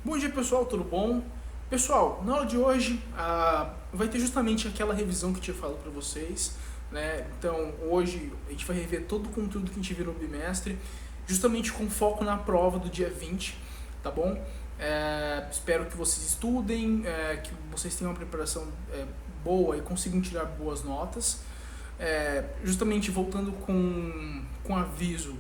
Bom dia pessoal, tudo bom? Pessoal, na aula de hoje vai ter justamente aquela revisão que eu tinha falado para vocês, né? Então hoje a gente vai rever todo o conteúdo que a gente viu no bimestre, justamente com foco na prova do dia 20, tá bom? Espero que vocês estudem, que vocês tenham uma preparação boa e consigam tirar boas notas. Justamente voltando com aviso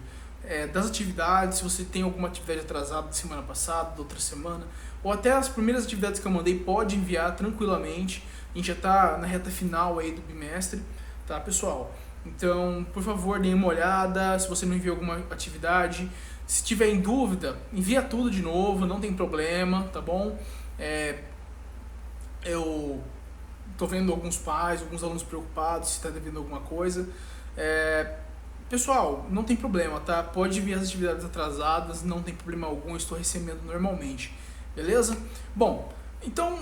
das atividades, se você tem alguma atividade atrasada de semana passada, da outra semana, ou até as primeiras atividades que eu mandei, pode enviar tranquilamente. A gente já está na reta final aí do bimestre, tá, pessoal? Então, por favor, deem uma olhada. Se você não enviou alguma atividade, se tiver em dúvida, envia tudo de novo, não tem problema, tá bom? Eu tô vendo alguns pais, alguns alunos preocupados se está devendo alguma coisa. Pessoal, não tem problema, tá? Pode enviar as atividades atrasadas, não tem problema algum, estou recebendo normalmente, beleza? Bom, então,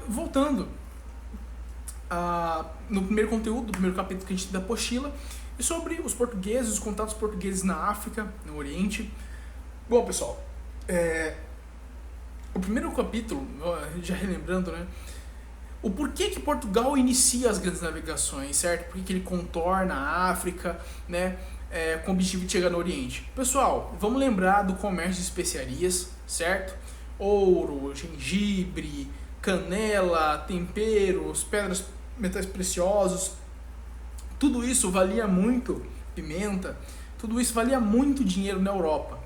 voltando no primeiro conteúdo, do primeiro capítulo que a gente tem da apostila, é sobre os portugueses, os contatos portugueses na África, no Oriente. Bom, pessoal, o primeiro capítulo, já relembrando, né? O porquê que Portugal inicia as grandes navegações, certo? Por que ele contorna a África, né? Com o objetivo de chegar no Oriente. Pessoal, vamos lembrar do comércio de especiarias, certo? Ouro, gengibre, canela, temperos, pedras, metais preciosos. Tudo isso valia muito, pimenta, tudo isso valia muito dinheiro na Europa.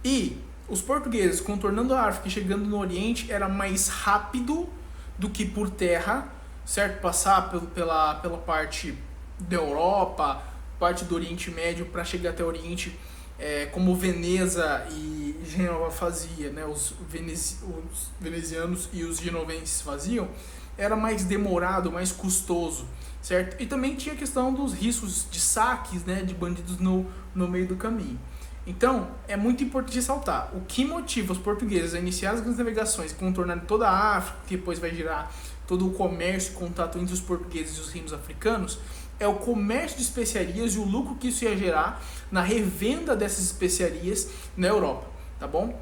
E os portugueses contornando a África e chegando no Oriente era mais rápido do que por terra, certo? Passar pela parte da Europa, parte do Oriente Médio para chegar até o Oriente, como Veneza e Gênova fazia, né? Os venezianos e os genovenses faziam, era mais demorado, mais custoso, certo? E também tinha a questão dos riscos de saques, né? De bandidos no meio do caminho. Então, é muito importante ressaltar, o que motiva os portugueses a iniciar as grandes navegações e contornarem toda a África, que depois vai gerar todo o comércio e contato entre os portugueses e os reinos africanos, é o comércio de especiarias e o lucro que isso ia gerar na revenda dessas especiarias na Europa, tá bom?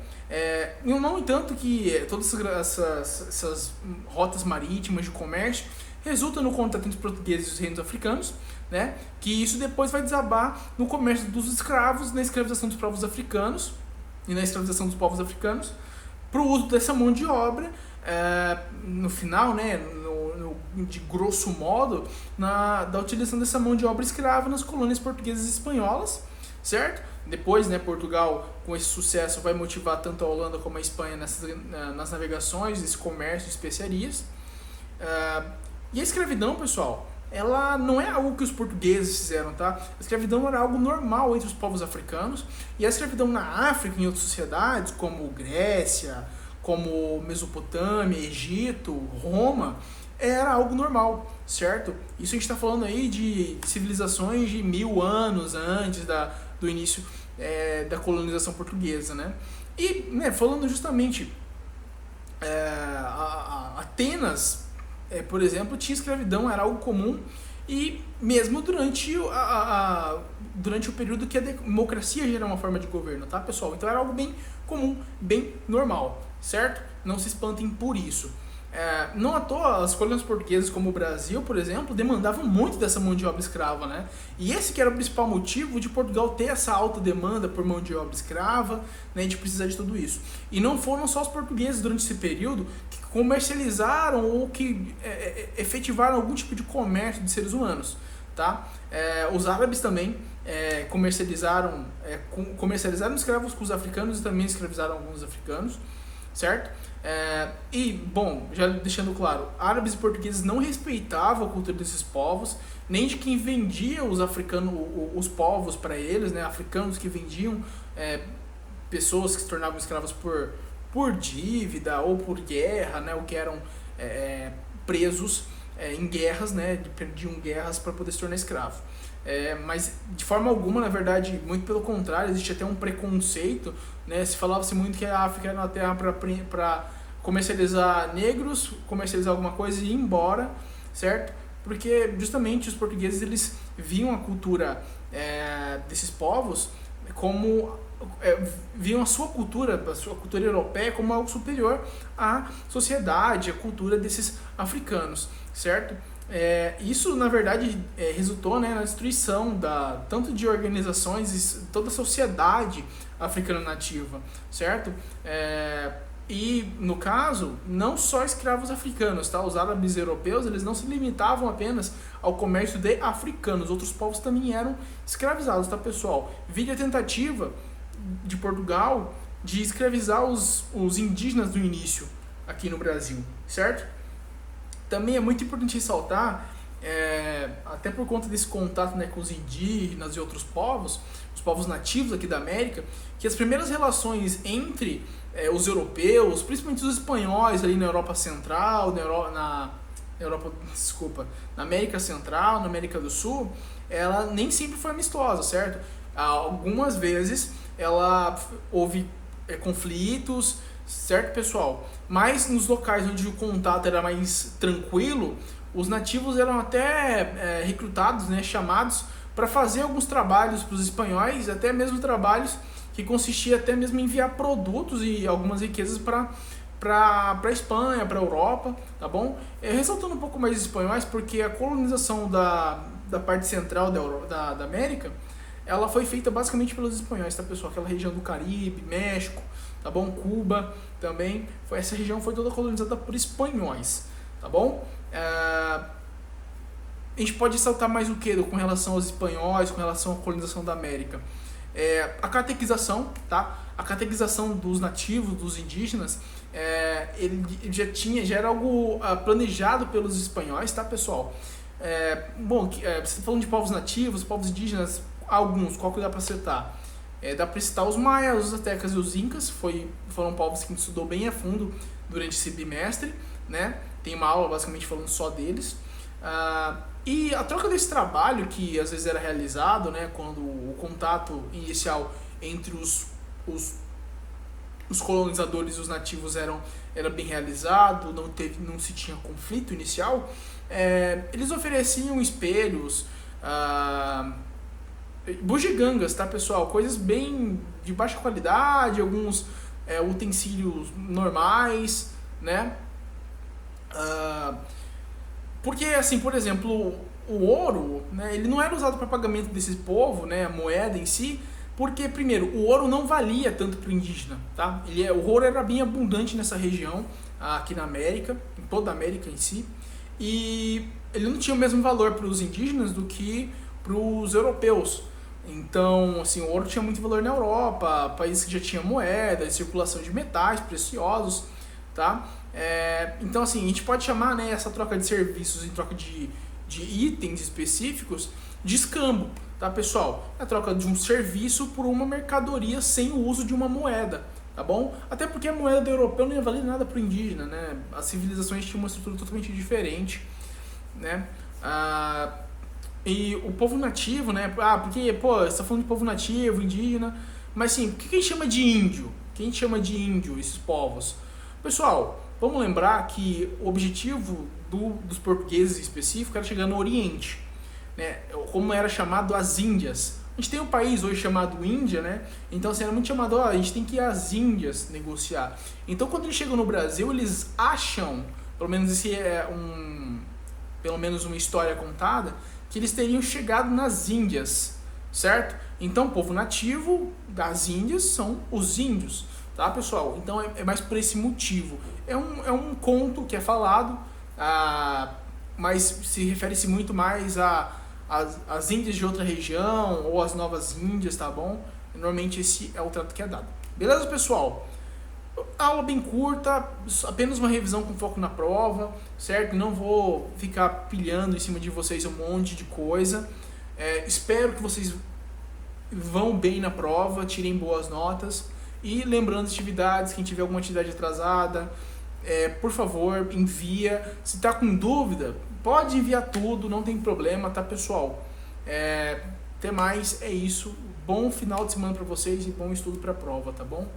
No entanto que todas essas rotas marítimas de comércio resultam no contato entre os portugueses e os reinos africanos, né? Que isso depois vai desabar no comércio dos escravos, na escravização dos povos africanos e na escravização dos povos africanos para o uso dessa mão de obra, no final, né, de grosso modo, da utilização dessa mão de obra escrava nas colônias portuguesas e espanholas, certo? Depois, né, Portugal, com esse sucesso, vai motivar tanto a Holanda como a Espanha nas navegações, nesse comércio de especiarias. E a escravidão, pessoal, ela não é algo que os portugueses fizeram, tá? A escravidão era algo normal entre os povos africanos, e a escravidão na África e em outras sociedades, como Grécia, como Mesopotâmia, Egito, Roma, era algo normal, certo? Isso a gente está falando aí de civilizações de 1000 anos antes do início da colonização portuguesa, né? E, né, falando justamente, Atenas, por exemplo, tinha escravidão, era algo comum, e mesmo durante o período que a democracia já era uma forma de governo, tá, pessoal? Então era algo bem comum, bem normal, certo? Não se espantem por isso. Não à toa, as colônias portuguesas, como o Brasil, por exemplo, demandavam muito dessa mão de obra escrava, né? E esse que era o principal motivo de Portugal ter essa alta demanda por mão de obra escrava, né, de precisar de tudo isso. E não foram só os portugueses durante esse período que comercializaram ou que efetivaram algum tipo de comércio de seres humanos, tá? Os árabes também comercializaram escravos com os africanos e também escravizaram alguns africanos, certo? E, bom, já deixando claro, árabes e portugueses não respeitavam a cultura desses povos, nem de quem vendia os africanos, os povos para eles, né? Africanos que vendiam pessoas que se tornavam escravas por dívida ou por guerra, né? Ou que eram presos em guerras, né? Perdiam guerras para poder se tornar escravo. Mas de forma alguma, na verdade, muito pelo contrário, existe até um preconceito, né? Se falava-se muito que a África era uma terra para comercializar negros, comercializar alguma coisa e ir embora, certo? Porque justamente os portugueses, eles viam a cultura desses povos como viam a sua cultura europeia como algo superior à sociedade, à cultura desses africanos, certo? Isso, na verdade, resultou, né, na destruição tanto de organizações e toda a sociedade africana nativa, certo? E, no caso, não só escravos africanos, tá? Os árabes europeus, eles não se limitavam apenas ao comércio de africanos, outros povos também eram escravizados, tá, pessoal? Vide a tentativa de Portugal de escravizar os indígenas do início aqui no Brasil, certo? Também é muito importante ressaltar, até por conta desse contato, né, com os indígenas e outros povos, os povos nativos aqui da América, que as primeiras relações entre os europeus, principalmente os espanhóis ali na Europa Central, na América Central, na América do Sul, ela nem sempre foi amistosa, certo? Algumas vezes houve conflitos, certo, pessoal? Mas nos locais onde o contato era mais tranquilo, os nativos eram até recrutados, né, chamados para fazer alguns trabalhos para os espanhóis, até mesmo trabalhos que consistia até mesmo em enviar produtos e algumas riquezas para a Espanha, para a Europa, tá bom? Ressaltando um pouco mais os espanhóis, porque a colonização da parte central da América, ela foi feita basicamente pelos espanhóis, tá, pessoal? Aquela região do Caribe, México, tá bom? Cuba também, essa região foi toda colonizada por espanhóis, tá bom? A gente pode ressaltar mais o que com relação aos espanhóis, com relação à colonização da América? A catequização, tá? A catequização dos nativos, dos indígenas, ele já era algo planejado pelos espanhóis, tá, pessoal? Você está falando de povos nativos, povos indígenas, alguns, qual que dá para citar? Dá para citar os maias, os aztecas e os incas, foram povos que a gente estudou bem a fundo durante esse bimestre, né? Tem uma aula basicamente falando só deles. E a troca desse trabalho, que às vezes era realizado, né, quando o contato inicial entre os colonizadores e os nativos era bem realizado, não se tinha conflito inicial, eles ofereciam espelhos, bugigangas, tá, pessoal? Coisas bem de baixa qualidade, alguns utensílios normais, né? Porque, assim, por exemplo, o ouro, né, ele não era usado para pagamento desse povo, né, a moeda em si, porque, primeiro, o ouro não valia tanto para o indígena, tá? O ouro era bem abundante nessa região, aqui na América, em toda a América em si, e ele não tinha o mesmo valor para os indígenas do que para os europeus. Então, assim, o ouro tinha muito valor na Europa, países que já tinham moeda, circulação de metais preciosos, tá? Então, assim, a gente pode chamar, né, essa troca de serviços em troca de itens específicos de escambo, tá, pessoal? A troca de um serviço por uma mercadoria sem o uso de uma moeda, tá bom? Até porque a moeda do europeu não ia valer nada para o indígena, né? As civilizações tinham uma estrutura totalmente diferente, né? E o povo nativo, né? Porque, você está falando de povo nativo, indígena, mas sim, o que a gente chama de índio? Quem chama de índio esses povos? Pessoal, vamos lembrar que o objetivo dos portugueses em específico era chegar no Oriente, né? Como era chamado as Índias. A gente tem um país hoje chamado Índia, né? Então, assim, era muito chamado, a gente tem que ir às Índias negociar. Então, quando eles chegam no Brasil, eles acham, pelo menos esse pelo menos uma história contada, que eles teriam chegado nas Índias, certo? Então, o povo nativo das Índias são os índios, tá, pessoal? Então, é mais por esse motivo. É um conto que é falado, mas se refere-se muito mais às Índias de outra região ou às Novas Índias, tá bom? Normalmente esse é o trato que é dado. Beleza, pessoal? Aula bem curta, apenas uma revisão com foco na prova, certo? Não vou ficar pilhando em cima de vocês um monte de coisa. Espero que vocês vão bem na prova, tirem boas notas. E lembrando as atividades, quem tiver alguma atividade atrasada, por favor, envia. Se está com dúvida, pode enviar tudo, não tem problema, tá, pessoal? Até mais, é isso. Bom final de semana para vocês e bom estudo para a prova, tá bom?